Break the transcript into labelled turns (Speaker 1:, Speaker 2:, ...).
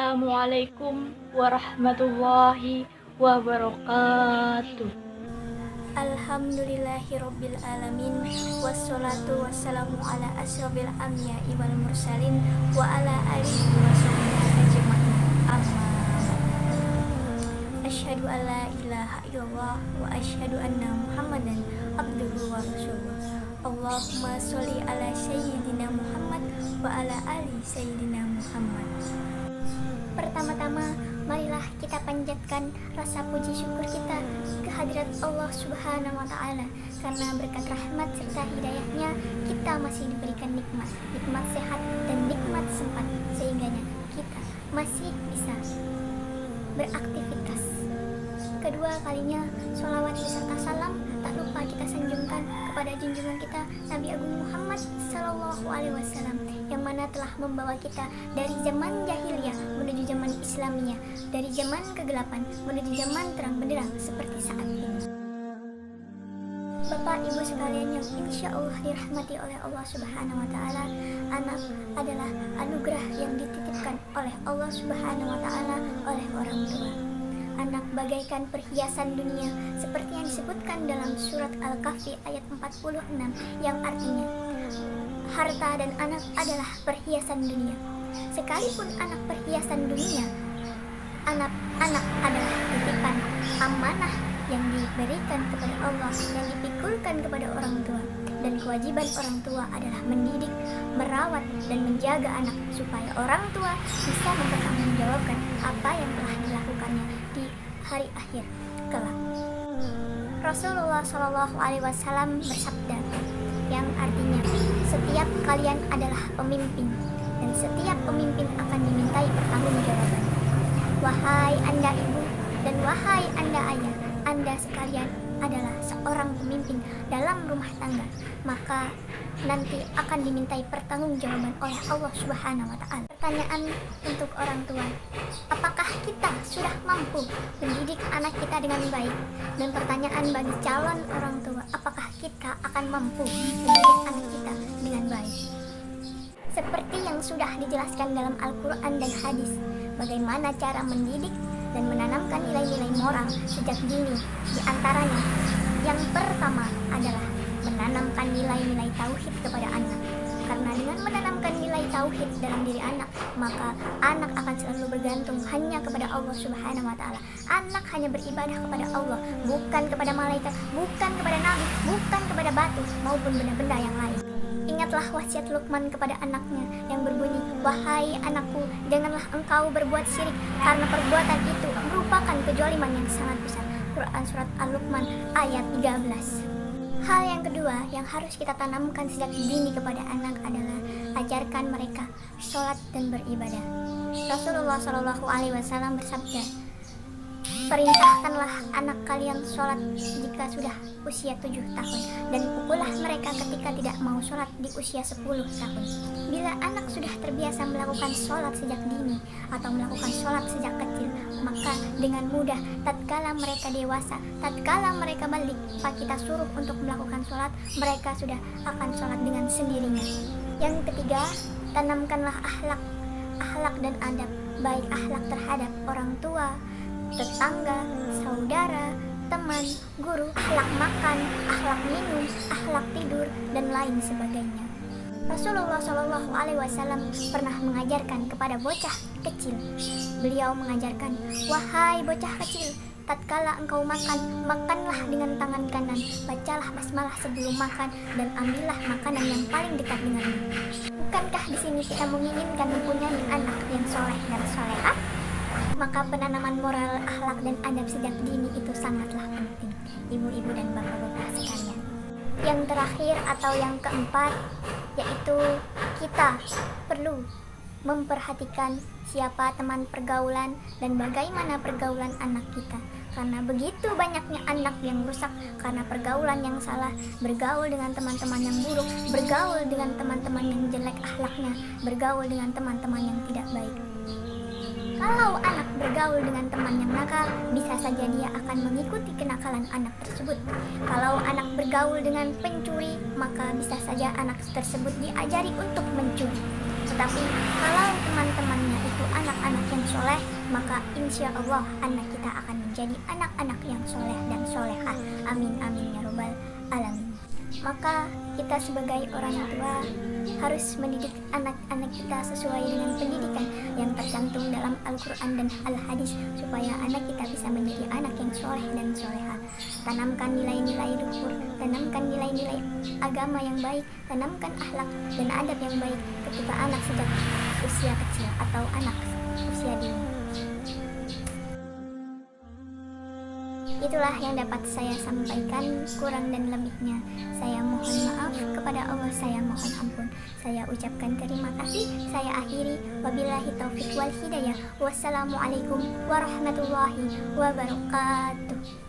Speaker 1: Assalamualaikum warahmatullahi wabarakatuh.
Speaker 2: Alhamdulillahirabbil alamin, wassalatu wassalamu ala asyrofil anbiya'i wal mursalin wa ala alihi wa sahbihi ajmain. Amma asyhadu an la ilaha illallah wa asyhadu anna muhammadan abduhu wa rasuluh. Allahumma sholli ala sayyidina Muhammad wa ala ali sayyidina Muhammad. Pertama-tama, marilah kita panjatkan rasa puji syukur kita kehadirat Allah Subhanahu wa Ta'ala, karena berkat rahmat serta hidayahnya kita masih diberikan nikmat sehat dan nikmat sempat, sehingga kita masih bisa beraktivitas. Kedua kalinya, sholawat beserta salam tak lupa kita sanjungkan kepada junjungan kita Nabi Agung Muhammad Sallallahu Alaihi Wasallam, yang mana telah membawa kita dari zaman jahiliyah menuju zaman Islamiyah, dari zaman kegelapan menuju zaman terang benderang seperti saat ini. Bapak Ibu sekalian yang insya Allah dirahmati oleh Allah Subhanahu Wa Taala, anak adalah anugerah yang dititipkan oleh Allah Subhanahu Wa Taala oleh orang tua. Anak bagaikan perhiasan dunia, seperti yang disebutkan dalam surat Al-Kahfi ayat 46, yang artinya harta dan anak adalah perhiasan dunia. Sekalipun anak perhiasan dunia, anak adalah titipan amanah yang diberikan kepada Allah, yang dipikulkan kepada orang tua. Dan kewajiban orang tua adalah mendidik, merawat, dan menjaga anak supaya orang tua bisa mempertanggungjawabkan apa yang telah dilakukannya di hari akhir kelak. Rasulullah Shallallahu Alaihi Wasallam bersabda, yang artinya setiap kalian adalah pemimpin, dan setiap pemimpin akan dimintai pertanggungjawaban. Wahai anda ibu dan wahai anda ayah, anda sekalian adalah seorang pemimpin dalam rumah tangga, maka nanti akan dimintai pertanggungjawaban oleh Allah Subhanahu wa Ta'ala. Pertanyaan untuk orang tua, apakah kita sudah mampu mendidik anak kita dengan baik? Dan pertanyaan bagi calon orang tua, apakah kita akan mampu mendidik anak kita dengan baik? Seperti yang sudah dijelaskan dalam Al-Quran dan hadis, bagaimana cara mendidik dan menanamkan nilai-nilai moral sejak dini. Di antaranya, yang pertama adalah menanamkan nilai-nilai tauhid kepada anak. Karena dengan menanamkan nilai tauhid dalam diri anak, maka anak akan selalu bergantung hanya kepada Allah Subhanahu wa Ta'ala. Anak hanya beribadah kepada Allah, bukan kepada malaikat, bukan kepada nabi, bukan kepada batu maupun benda-benda yang lain. Ingatlah wasiat Luqman kepada anaknya yang berbunyi, wahai anakku, janganlah engkau berbuat syirik, karena perbuatan itu merupakan kezaliman yang sangat besar. Quran Surat Al-Luqman ayat 13. Hal yang kedua yang harus kita tanamkan sejak dini kepada anak adalah ajarkan mereka sholat dan beribadah. Rasulullah Shallallahu Alaihi Wasallam bersabda, perintahkanlah anak kalian sholat jika sudah usia 7 tahun, dan pukullah mereka ketika tidak mau sholat di usia 10 tahun. Bila anak sudah terbiasa melakukan sholat sejak dini atau melakukan sholat sejak kecil, maka dengan mudah tatkala mereka dewasa, tatkala mereka balik, kita suruh untuk melakukan sholat, mereka sudah akan sholat dengan sendirinya. Yang ketiga, tanamkanlah akhlak dan adab, baik akhlak terhadap orang tua, tetangga, saudara, teman, guru, akhlak makan, akhlak minum, akhlak tidur, dan lain sebagainya. Rasulullah Shallallahu Alaihi Wasallam pernah mengajarkan kepada bocah kecil. Beliau mengajarkan, wahai bocah kecil, tatkala engkau makan, makanlah dengan tangan kanan, bacalah basmalah sebelum makan, dan ambillah makanan yang paling dekat denganmu. Bukankah di sini kita menginginkan mempunyai anak yang soleh dan solehah? Maka penanaman moral, akhlak, dan adab sejak dini itu sangatlah penting, ibu-ibu dan bapak-bapak sekalian. Yang terakhir atau yang keempat, yaitu kita perlu memperhatikan siapa teman pergaulan dan bagaimana pergaulan anak kita. Karena begitu banyaknya anak yang rusak karena pergaulan yang salah, bergaul dengan teman-teman yang buruk, bergaul dengan teman-teman yang jelek akhlaknya, bergaul dengan teman-teman yang tidak baik. Kalau anak bergaul dengan teman yang nakal, bisa saja dia akan mengikuti kenakalan anak tersebut. Kalau anak bergaul dengan pencuri, maka bisa saja anak tersebut diajari untuk mencuri. Tetapi kalau teman-temannya itu anak-anak yang soleh, maka insya Allah anak kita akan menjadi anak-anak yang soleh dan solehah. Amin amin ya robbal alamin. Maka kita sebagai orang tua harus mendidik anak-anak kita sesuai dengan pendidikan yang tercantum dalam Al-Quran dan Al-Hadis, supaya anak kita bisa menjadi anak yang soleh dan solehah. Tanamkan nilai-nilai luhur, tanamkan nilai-nilai agama yang baik, tanamkan akhlak dan adab yang baik ketika anak sejak usia kecil atau anak usia dini. Itulah yang dapat saya sampaikan, kurang dan lebihnya saya mohon maaf kepada Allah, saya mohon ampun. Saya ucapkan terima kasih, saya akhiri, wabillahi taufiq wal hidayah. Wassalamualaikum warahmatullahi wabarakatuh.